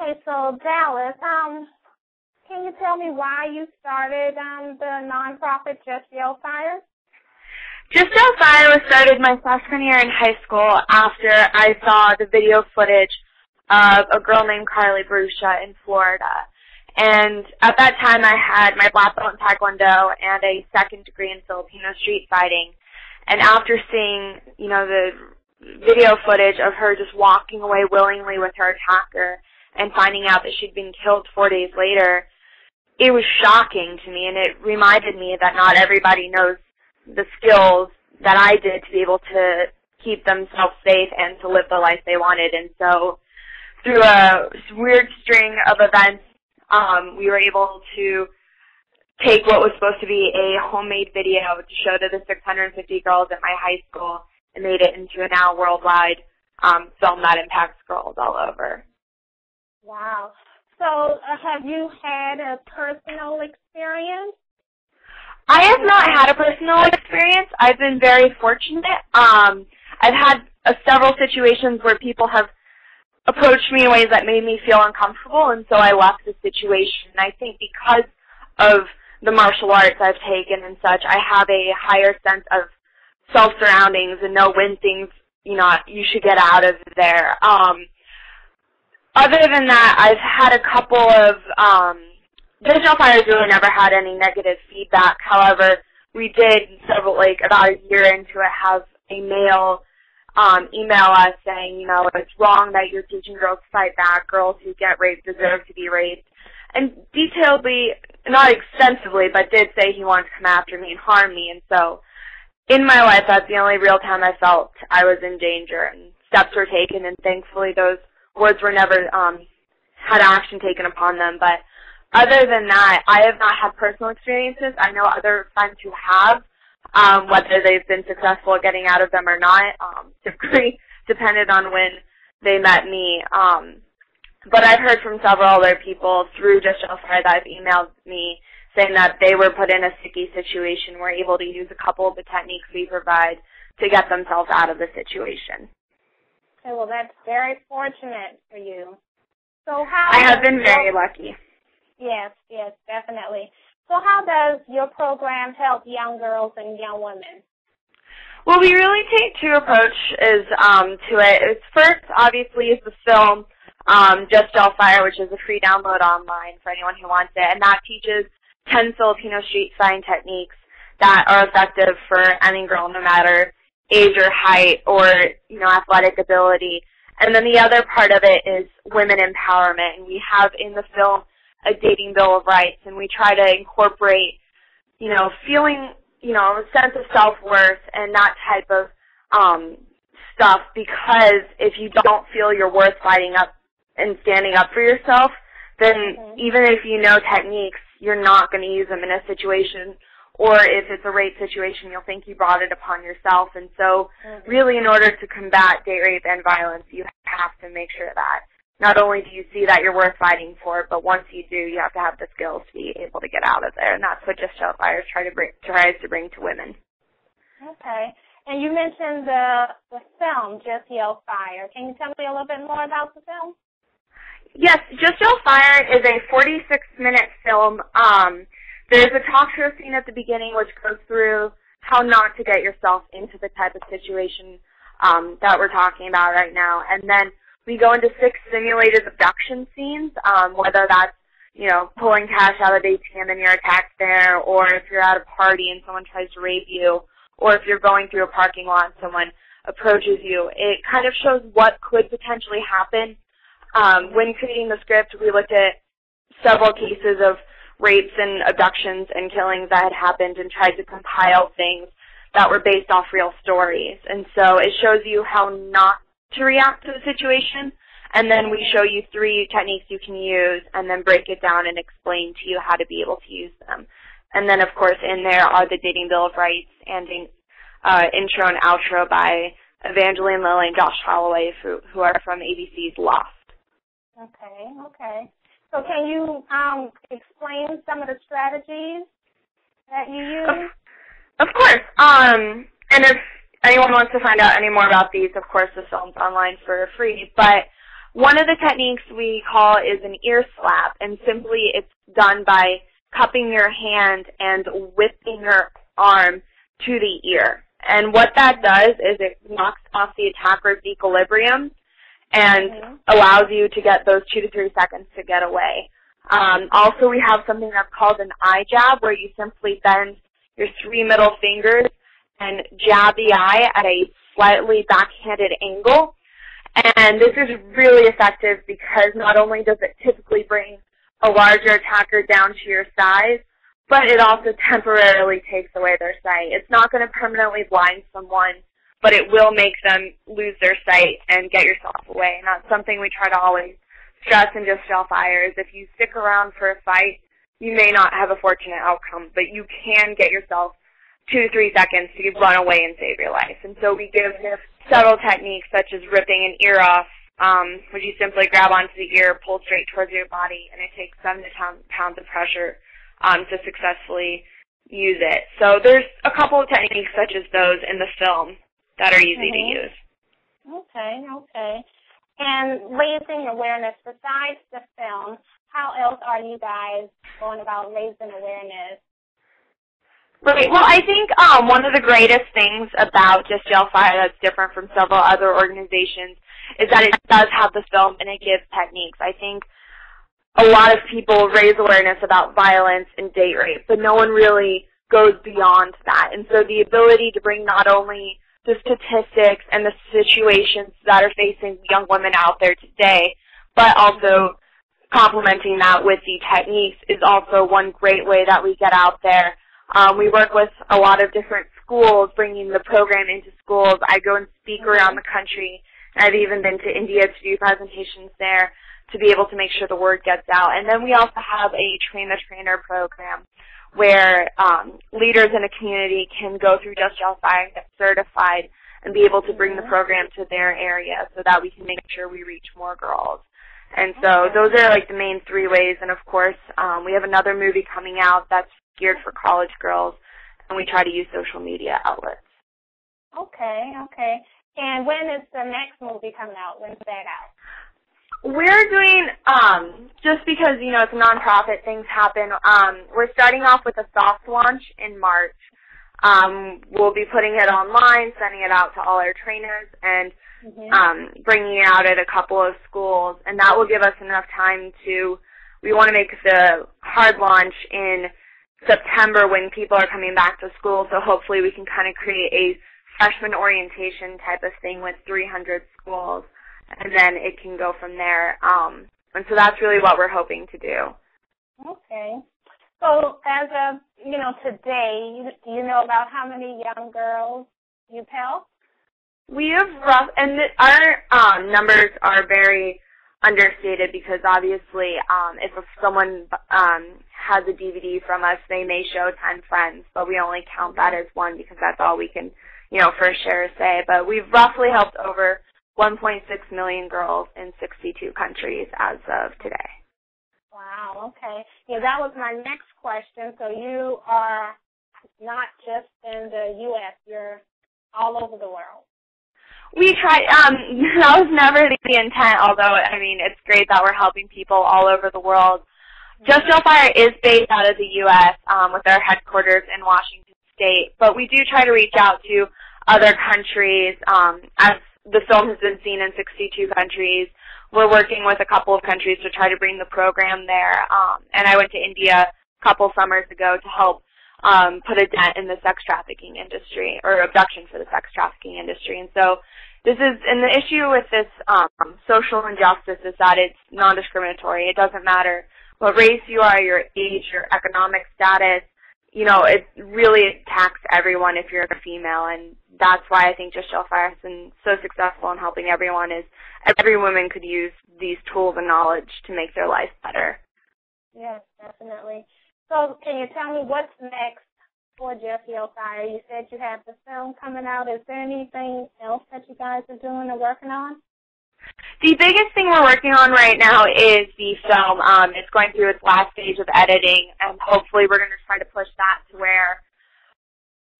Okay, so Dallas, can you tell me why you started the nonprofit Just Yell Fire? Just Yell Fire was started my freshman year in high school after I saw the video footage of a girl named Carly Bruscia in Florida. And at that time I had my black belt in Taekwondo and a second degree in Filipino street fighting. And after seeing, the video footage of her just walking away willingly with her attacker and finding out that she'd been killed 4 days later, it was shocking to me, and it reminded me that not everybody knows the skills that I did to be able to keep themselves safe and to live the life they wanted. And so through a weird string of events, we were able to take what was supposed to be a homemade video to show to the 650 girls at my high school and made it into a now worldwide film that impacts girls all over. Wow. So have you had a personal experience? I have not had a personal experience. I've been very fortunate. I've had several situations where people have approached me in ways that made me feel uncomfortable, and so I left the situation. I think because of the martial arts I've taken and such, I have a higher sense of self-surroundings and know when things, you should get out of there. Other than that, I've had a couple of, Just Yell Fire's really never had any negative feedback. However, we did about a year into it, have a male email us saying, it's wrong that you're teaching girls to fight back. Girls who get raped deserve to be raped. And detailedly, not extensively, but did say he wanted to come after me and harm me. And so in my life, that's the only real time I felt I was in danger, and steps were taken, and thankfully those words were never had action taken upon them. But other than that, I have not had personal experiences. I know other friends who have, whether they've been successful at getting out of them or not, typically depended on when they met me. But I've heard from several other people through Just Yell Fire that have emailed me saying that they were put in a sticky situation, were able to use a couple of the techniques we provide to get themselves out of the situation. Okay, well, that's very fortunate for you. So I have been very lucky. Yes, definitely. So how does your program help young girls and young women? Well, we really take two approaches to it. It's first, obviously, is the film, Just Yell Fire, which is a free download online for anyone who wants it, and that teaches 10 Filipino street fighting techniques that are effective for any girl, no matter age or height or, athletic ability. And then the other part of it is women empowerment, and we have in the film a dating bill of rights, and we try to incorporate, feeling, a sense of self-worth and that type of stuff, because if you don't feel you're worth fighting up and standing up for yourself, then even if you know techniques, you're not going to use them in a situation, or if it's a rape situation, you'll think you brought it upon yourself. And so really, in order to combat date rape and violence, you have to make sure that not only do you see that you're worth fighting for, but once you do, you have to have the skills to be able to get out of there. And that's what Just Yell Fire tries to bring to women. Okay. And you mentioned the film, Just Yell Fire. Can you tell me a little bit more about the film? Yes, Just Yell Fire is a 46-minute film. There's a talk show scene at the beginning which goes through how not to get yourself into the type of situation that we're talking about right now. And then we go into 6 simulated abduction scenes, whether that's, pulling cash out of the ATM and you're attacked there, or if you're at a party and someone tries to rape you, or if you're going through a parking lot and someone approaches you. It kind of shows what could potentially happen. When creating the script, we looked at several cases of rapes and abductions and killings that had happened and tried to compile things that were based off real stories. And so it shows you how not to react to the situation, and then we show you 3 techniques you can use and then break it down and explain to you how to be able to use them. And then, of course, in there are the Dating Bill of Rights and intro and outro by Evangeline Lilly and Josh Holloway, who are from ABC's Lost. Okay. So can you explain some of the strategies that you use? Of course. And if anyone wants to find out any more about these, of course, the film's online for free. But One of the techniques we call is an ear slap, and simply it's done by cupping your hand and whipping your arm to the ear. And what that does is it knocks off the attacker's equilibrium and allows you to get those 2 to 3 seconds to get away. Also, we have something that's called an eye jab, where you simply bend your 3 middle fingers and jab the eye at a slightly backhanded angle. And this is really effective because not only does it typically bring a larger attacker down to your size, but it also temporarily takes away their sight. It's not going to permanently blind someone, but it will make them lose their sight and get yourself away. And that's something we try to always stress in Just Yell Fire is if you stick around for a fight, you may not have a fortunate outcome, but you can get yourself 2 to 3 seconds to run away and save your life. And so we give several techniques such as ripping an ear off, which you simply grab onto the ear, pull straight towards your body, and it takes 7 to 10 pounds of pressure to successfully use it. So there's a couple of techniques such as those in the film that are easy to use. Okay. And raising awareness, besides the film, how else are you guys going about raising awareness? Right. Well, I think one of the greatest things about Just Yell Fire that's different from several other organizations is that it does have the film and it gives techniques. I think a lot of people raise awareness about violence and date rape, but no one really goes beyond that. And so the ability to bring not only the statistics and the situations that are facing young women out there today, but also complementing that with the techniques is also one great way that we get out there. We work with a lot of different schools, bringing the program into schools. I go and speak around the country. I've even been to India to do presentations there to be able to make sure the word gets out. And then we also have a train-the-trainer program where leaders in a community can go through Just Yell Fire and get certified and be able to bring the program to their area so that we can make sure we reach more girls. And so those are like the main 3 ways. And, of course, we have another movie coming out that's geared for college girls, and we try to use social media outlets. Okay. And when is the next movie coming out? When's that out? We're doing, just because, it's a nonprofit, things happen, we're starting off with a soft launch in March. We'll be putting it online, sending it out to all our trainers, and bringing it out at a couple of schools. And that will give us enough time we want to make the hard launch in September when people are coming back to school, so hopefully we can kind of create a freshman orientation type of thing with 300 schools, and then it can go from there. And so that's really what we're hoping to do. Okay. So as of, today, do you know about how many young girls you've helped? We have and our numbers are very understated because obviously if someone has a DVD from us, they may show 10 friends, but we only count that as one because that's all we can, for sure say. But we've roughly helped over 1.6 million girls in 62 countries as of today. Wow, okay. Yeah, that was my next question. So you are not just in the U.S., you're all over the world. We try, that was never the intent, although, it's great that we're helping people all over the world. Just Yell Fire is based out of the U.S. With our headquarters in Washington State, but we do try to reach out to other countries. As the film has been seen in 62 countries, we're working with a couple of countries to try to bring the program there. And I went to India a couple summers ago to help put a dent in the sex trafficking industry, or abduction for the sex trafficking industry. And so and the issue with this social injustice is that it's non-discriminatory. It doesn't matter what race you are, your age, your economic status. It really attacks everyone if you're a female, and that's why I think Just Yell Fire has been so successful in helping everyone is every woman could use these tools and knowledge to make their life better. Yes, definitely. So can you tell me what's next for Just Yell Fire? You said you have the film coming out. Is there anything else that you guys are doing or working on? The biggest thing we're working on right now is the film. It's going through its last stage of editing, and hopefully we're going to try to push that to where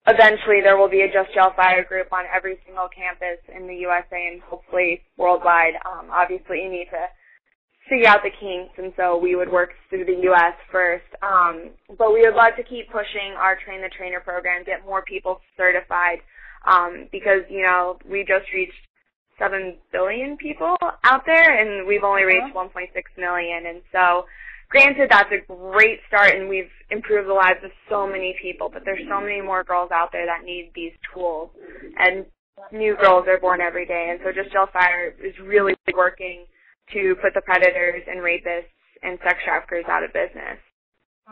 eventually there will be a Just Yell Fire group on every single campus in the USA and hopefully worldwide. Obviously, you need to figure out the kinks, and so we would work through the U.S. first. But we would love to keep pushing our Train the Trainer program, get more people certified, because, you know, we just reached 7 billion people out there, and we've only reached 1.6 million. And so, granted, that's a great start, and we've improved the lives of so many people, but there's so many more girls out there that need these tools, and new girls are born every day. And so Just Yell Fire is really working to put the predators and rapists and sex traffickers out of business.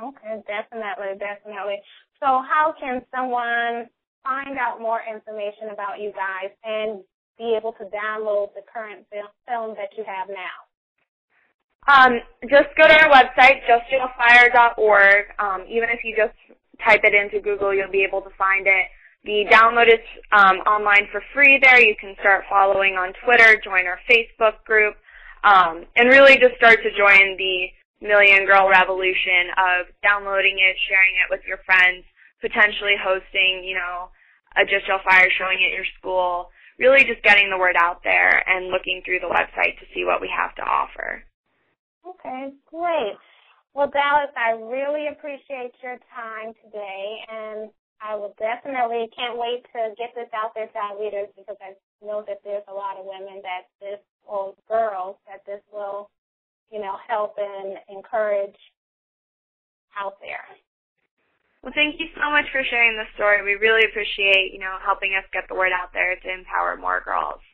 Okay, definitely. So how can someone find out more information about you guys and be able to download the current film that you have now? Just go to our website, justyellfire.org. Even if you just type it into Google, you'll be able to find it. The download is online for free there. You can start following on Twitter, join our Facebook group, and really just start to join the Million Girl Revolution of downloading it, sharing it with your friends, potentially hosting, you know, a Just Yell Fire showing at your school, really just getting the word out there and looking through the website to see what we have to offer. Okay, great. Well, Dallas, I really appreciate your time today, and I will definitely can't wait to get this out there to our readers, because I know that there's a lot of women that this, or girls, that this will, you know, help and encourage out there. Well, thank you so much for sharing the story. We really appreciate, you know, helping us get the word out there to empower more girls.